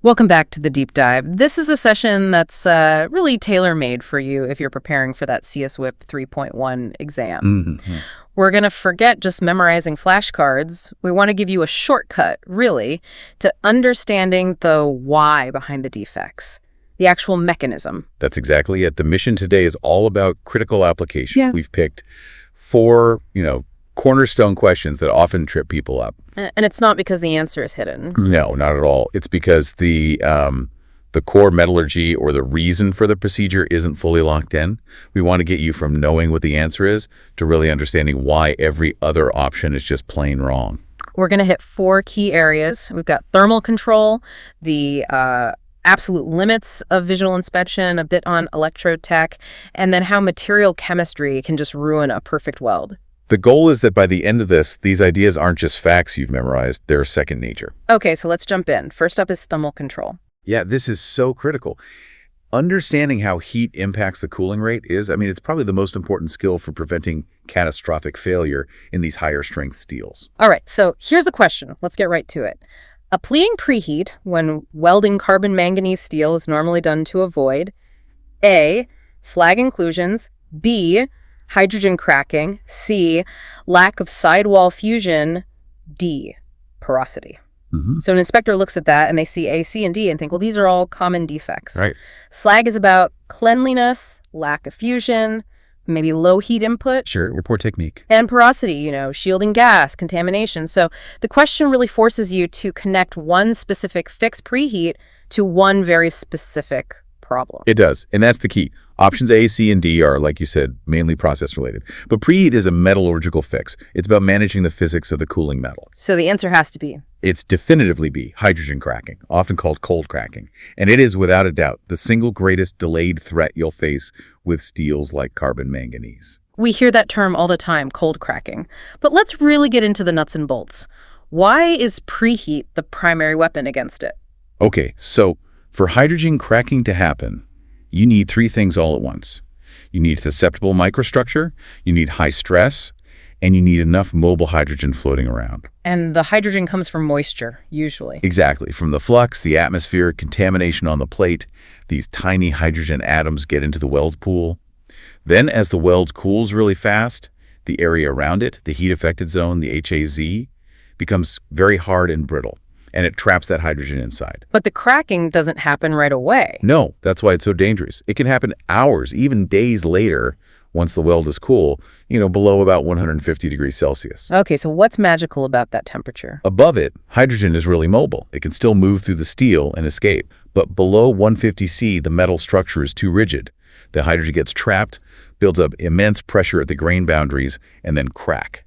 Welcome back to the Deep Dive. This is a session that's really tailor-made for you if you're preparing for that CSWIP 3.1 exam. Mm-hmm. We're going to forget just memorizing flashcards. We want to give you a shortcut, really, to understanding the why behind the defects, the actual mechanism. That's exactly it. The mission today is all about critical application. Yeah. We've picked four, cornerstone questions that often trip people up. And it's not because the answer is hidden. No, not at all. It's because the core metallurgy or the reason for the procedure isn't fully locked in. We want to get you from knowing what the answer is to really understanding why every other option is just plain wrong. We're going to hit four key areas. We've got thermal control, the absolute limits of visual inspection, a bit on electrode tech, and then how material chemistry can just ruin a perfect weld. The goal is that by the end of this, these ideas aren't just facts you've memorized, they're second nature. Okay, so let's jump in. First up is thermal control. Yeah, this is so critical. Understanding how heat impacts the cooling rate it's probably the most important skill for preventing catastrophic failure in these higher strength steels. All right, so here's the question. Let's get right to it. Applying preheat when welding carbon manganese steel is normally done to avoid A, slag inclusions, B, hydrogen cracking, C, lack of sidewall fusion, D, porosity. Mm-hmm. So an inspector looks at that and they see A, C, and D and think, well, these are all common defects. Right. Slag is about cleanliness, lack of fusion, maybe low heat input. Sure, or poor technique. And porosity, shielding gas, contamination. So the question really forces you to connect one specific fixed preheat to one very specific problem. It does, and that's the key. Options A, C, and D are, like you said, mainly process-related. But preheat is a metallurgical fix. It's about managing the physics of the cooling metal. So the answer has to be? It's definitively B, hydrogen cracking, often called cold cracking. And it is, without a doubt, the single greatest delayed threat you'll face with steels like carbon manganese. We hear that term all the time, cold cracking. But let's really get into the nuts and bolts. Why is preheat the primary weapon against it? Okay, so for hydrogen cracking to happen, you need three things all at once. You need susceptible microstructure, you need high stress, and you need enough mobile hydrogen floating around. And the hydrogen comes from moisture, usually. Exactly. From the flux, the atmosphere, contamination on the plate, these tiny hydrogen atoms get into the weld pool. Then as the weld cools really fast, the area around it, the heat-affected zone, the HAZ, becomes very hard and brittle, and it traps that hydrogen inside. But the cracking doesn't happen right away. No, that's why it's so dangerous. It can happen hours, even days later, once the weld is cool, below about 150 degrees Celsius. Okay, so what's magical about that temperature? Above it, hydrogen is really mobile. It can still move through the steel and escape. But below 150 C, the metal structure is too rigid. The hydrogen gets trapped, builds up immense pressure at the grain boundaries, and then crack.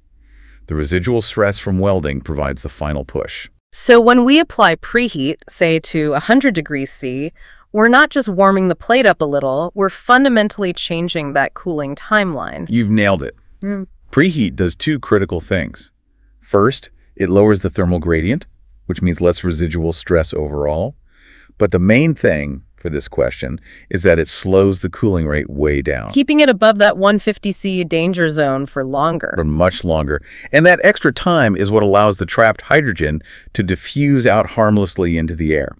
The residual stress from welding provides the final push. So when we apply preheat, say to 100 degrees C, we're not just warming the plate up a little, we're fundamentally changing that cooling timeline. You've nailed it. Preheat does two critical things. First, it lowers the thermal gradient, which means less residual stress overall. But the main thing for this question is that it slows the cooling rate way down. Keeping it above that 150 C danger zone for longer. For much longer. And that extra time is what allows the trapped hydrogen to diffuse out harmlessly into the air.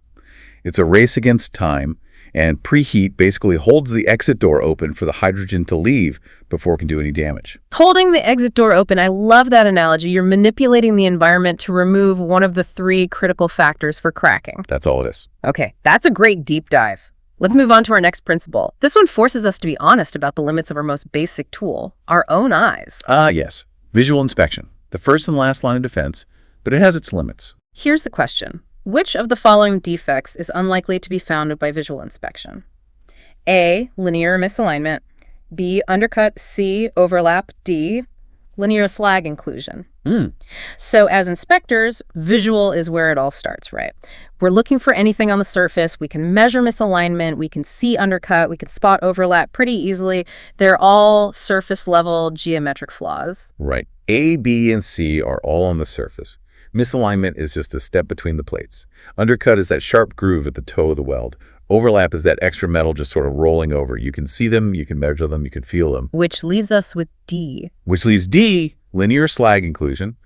It's a race against time, and preheat basically holds the exit door open for the hydrogen to leave before it can do any damage. Holding the exit door open, I love that analogy. You're manipulating the environment to remove one of the three critical factors for cracking. That's all it is. Okay, that's a great deep dive. Let's move on to our next principle. This one forces us to be honest about the limits of our most basic tool, our own eyes. Yes. Visual inspection. The first and last line of defense, but it has its limits. Here's the question. Which of the following defects is unlikely to be found by visual inspection? A, linear misalignment. B, undercut. C, overlap. D, linear slag inclusion. So as inspectors, visual is where it all starts, right? We're looking for anything on the surface. We can measure misalignment. We can see undercut. We can spot overlap pretty easily. They're all surface level geometric flaws. Right. A, B, and C are all on the surface. Misalignment is just a step between the plates. Undercut is that sharp groove at the toe of the weld. Overlap is that extra metal just sort of rolling over. You can see them, you can measure them, you can feel them. Which leaves us with D. Which leaves D, linear slag inclusion.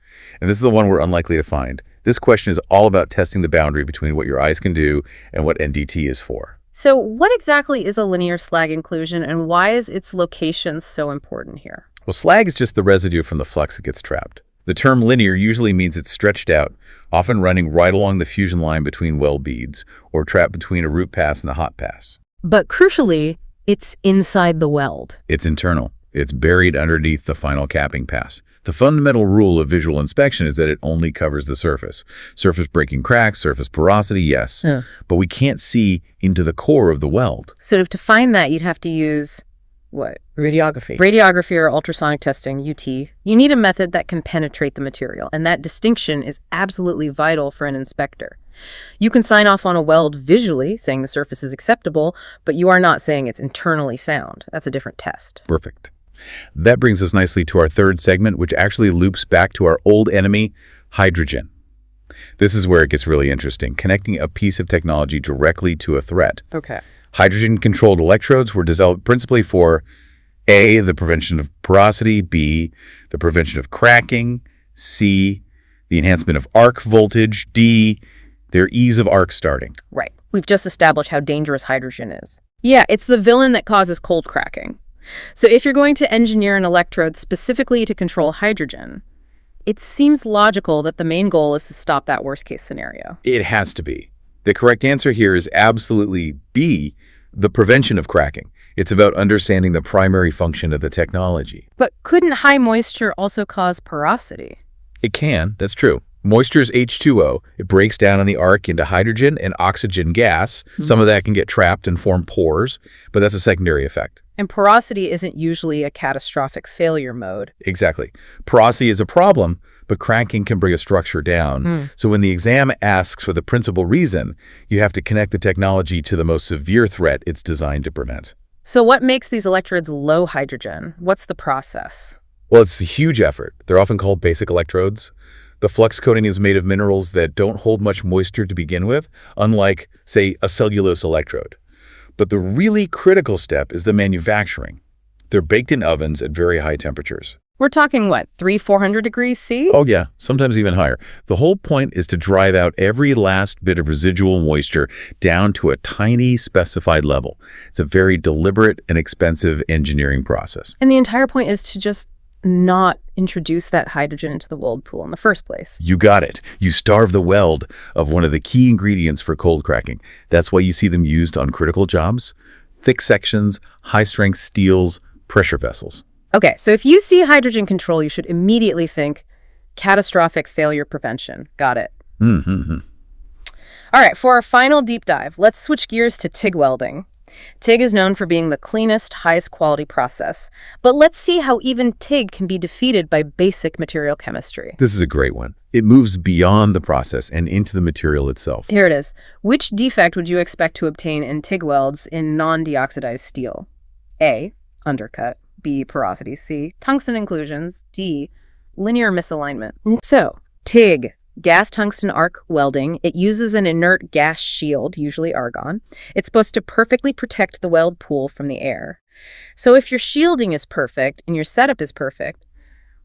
And this is the one we're unlikely to find. This question is all about testing the boundary between what your eyes can do and what NDT is for. So what exactly is a linear slag inclusion, and why is its location so important here? Well, slag is just the residue from the flux that gets trapped. The term linear usually means it's stretched out, often running right along the fusion line between weld beads, or trapped between a root pass and a hot pass. But crucially, it's inside the weld. It's internal. It's buried underneath the final capping pass. The fundamental rule of visual inspection is that it only covers the surface. Surface breaking cracks, surface porosity, yes. But we can't see into the core of the weld. So to find that, you'd have to use what? Radiography. Radiography or ultrasonic testing, UT. You need a method that can penetrate the material, and that distinction is absolutely vital for an inspector. You can sign off on a weld visually, saying the surface is acceptable, but you are not saying it's internally sound. That's a different test. Perfect. That brings us nicely to our third segment, which actually loops back to our old enemy, hydrogen. This is where it gets really interesting, connecting a piece of technology directly to a threat. Okay. Hydrogen-controlled electrodes were developed principally for A, the prevention of porosity, B, the prevention of cracking, C, the enhancement of arc voltage, D, their ease of arc starting. Right. We've just established how dangerous hydrogen is. Yeah, it's the villain that causes cold cracking. So if you're going to engineer an electrode specifically to control hydrogen, it seems logical that the main goal is to stop that worst-case scenario. It has to be. The correct answer here is absolutely B, the prevention of cracking. It's about understanding the primary function of the technology. But couldn't high moisture also cause porosity? It can, that's true. Moisture is H2O. It breaks down in the arc into hydrogen and oxygen gas. Some of that can get trapped and form pores, but that's a secondary effect. And porosity isn't usually a catastrophic failure mode. Exactly. Porosity is a problem, but cracking can bring a structure down. So when the exam asks for the principal reason, you have to connect the technology to the most severe threat it's designed to prevent. So what makes these electrodes low hydrogen? What's the process? Well, it's a huge effort. They're often called basic electrodes. The flux coating is made of minerals that don't hold much moisture to begin with, unlike, say, a cellulose electrode. But the really critical step is the manufacturing. They're baked in ovens at very high temperatures. We're talking, what, 300-400 degrees C? Oh yeah, sometimes even higher. The whole point is to drive out every last bit of residual moisture down to a tiny specified level. It's a very deliberate and expensive engineering process. And the entire point is to just not introduce that hydrogen into the weld pool in the first place. You got it. You starve the weld of one of the key ingredients for cold cracking. That's why you see them used on critical jobs, thick sections, high-strength steels, pressure vessels. Okay, so if you see hydrogen control, you should immediately think catastrophic failure prevention. Got it. All right, for our final deep dive, let's switch gears to TIG welding. TIG is known for being the cleanest, highest quality process. But let's see how even TIG can be defeated by basic material chemistry. This is a great one. It moves beyond the process and into the material itself. Here it is. Which defect would you expect to obtain in TIG welds in non-deoxidized steel? A, undercut. B, porosity. C, tungsten inclusions. D, linear misalignment. So, TIG. Gas tungsten arc welding. It uses an inert gas shield, usually argon. It's supposed to perfectly protect the weld pool from the air. So if your shielding is perfect and your setup is perfect,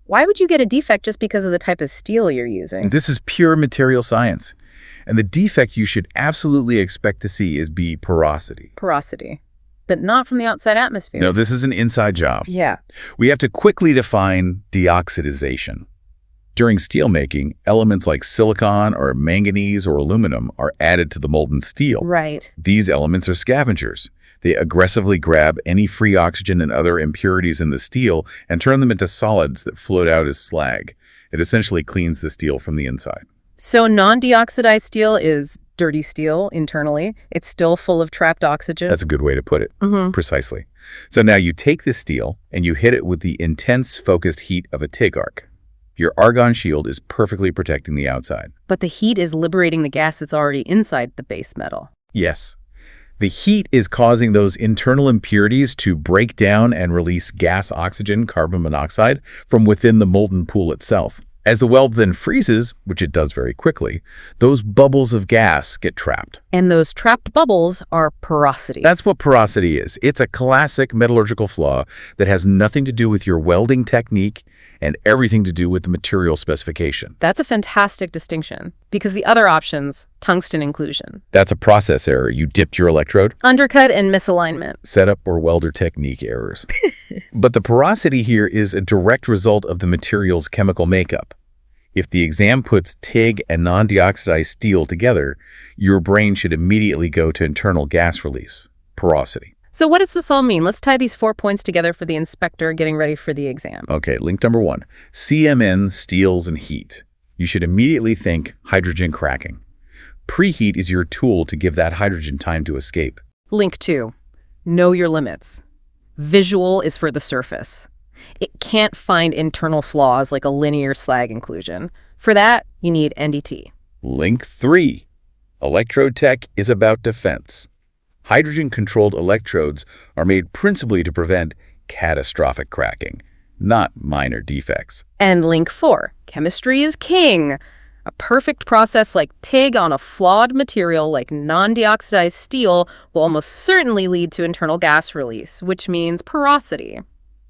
why would you get a defect just because of the type of steel you're using? This is pure material science. And the defect you should absolutely expect to see is B, porosity. Porosity. But not from the outside atmosphere. No, this is an inside job. Yeah. We have to quickly define deoxidization. During steelmaking, elements like silicon or manganese or aluminum are added to the molten steel. Right. These elements are scavengers. They aggressively grab any free oxygen and other impurities in the steel and turn them into solids that float out as slag. It essentially cleans the steel from the inside. So non-deoxidized steel is dirty steel internally. It's still full of trapped oxygen. That's a good way to put it. Precisely. So now you take the steel and you hit it with the intense focused heat of a TIG arc. Your argon shield is perfectly protecting the outside. But the heat is liberating the gas that's already inside the base metal. Yes. The heat is causing those internal impurities to break down and release gas oxygen, carbon monoxide, from within the molten pool itself. As the weld then freezes, which it does very quickly, those bubbles of gas get trapped. And those trapped bubbles are porosity. That's what porosity is. It's a classic metallurgical flaw that has nothing to do with your welding technique and everything to do with the material specification. That's a fantastic distinction, because the other options, tungsten inclusion, That's a process error. You dipped your electrode. undercut and misalignment. Setup or welder technique errors. But the porosity here is a direct result of the material's chemical makeup. If the exam puts TIG and non-deoxidized steel together, your brain should immediately go to internal gas release, porosity. So what does this all mean? Let's tie these 4 points together for the inspector getting ready for the exam. Okay, link number 1, CMN, steels, and heat. You should immediately think hydrogen cracking. Preheat is your tool to give that hydrogen time to escape. Link 2, know your limits. Visual is for the surface. It can't find internal flaws like a linear slag inclusion. For that, you need NDT. Link 3, electrode tech is about defense. Hydrogen-controlled electrodes are made principally to prevent catastrophic cracking, not minor defects. And link 4, chemistry is king. A perfect process like TIG on a flawed material like non-deoxidized steel will almost certainly lead to internal gas release, which means porosity.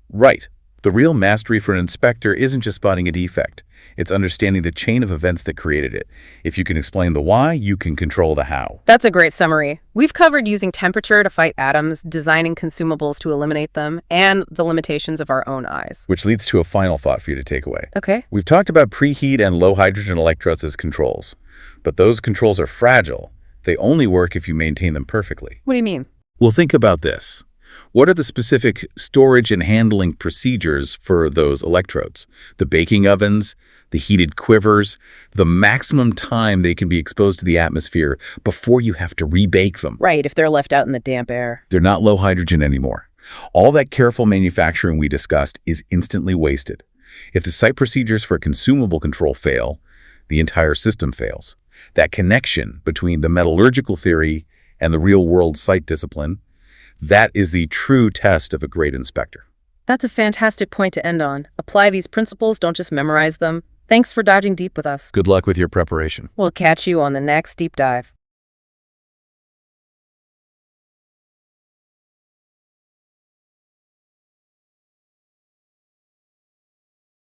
Right. The real mastery for an inspector isn't just spotting a defect. It's understanding the chain of events that created it. If you can explain the why, you can control the how. That's a great summary. We've covered using temperature to fight atoms, designing consumables to eliminate them, and the limitations of our own eyes. Which leads to a final thought for you to take away. Okay. We've talked about preheat and low hydrogen electrodes as controls, but those controls are fragile. They only work if you maintain them perfectly. What do you mean? Well, think about this. What are the specific storage and handling procedures for those electrodes? The baking ovens, the heated quivers, the maximum time they can be exposed to the atmosphere before you have to rebake them. Right, if they're left out in the damp air. They're not low hydrogen anymore. All that careful manufacturing we discussed is instantly wasted. If the site procedures for consumable control fail, the entire system fails. That connection between the metallurgical theory and the real-world site discipline, that is the true test of a great inspector. That's a fantastic point to end on. Apply these principles, don't just memorize them. Thanks for diving deep with us. Good luck with your preparation. We'll catch you on the next deep dive.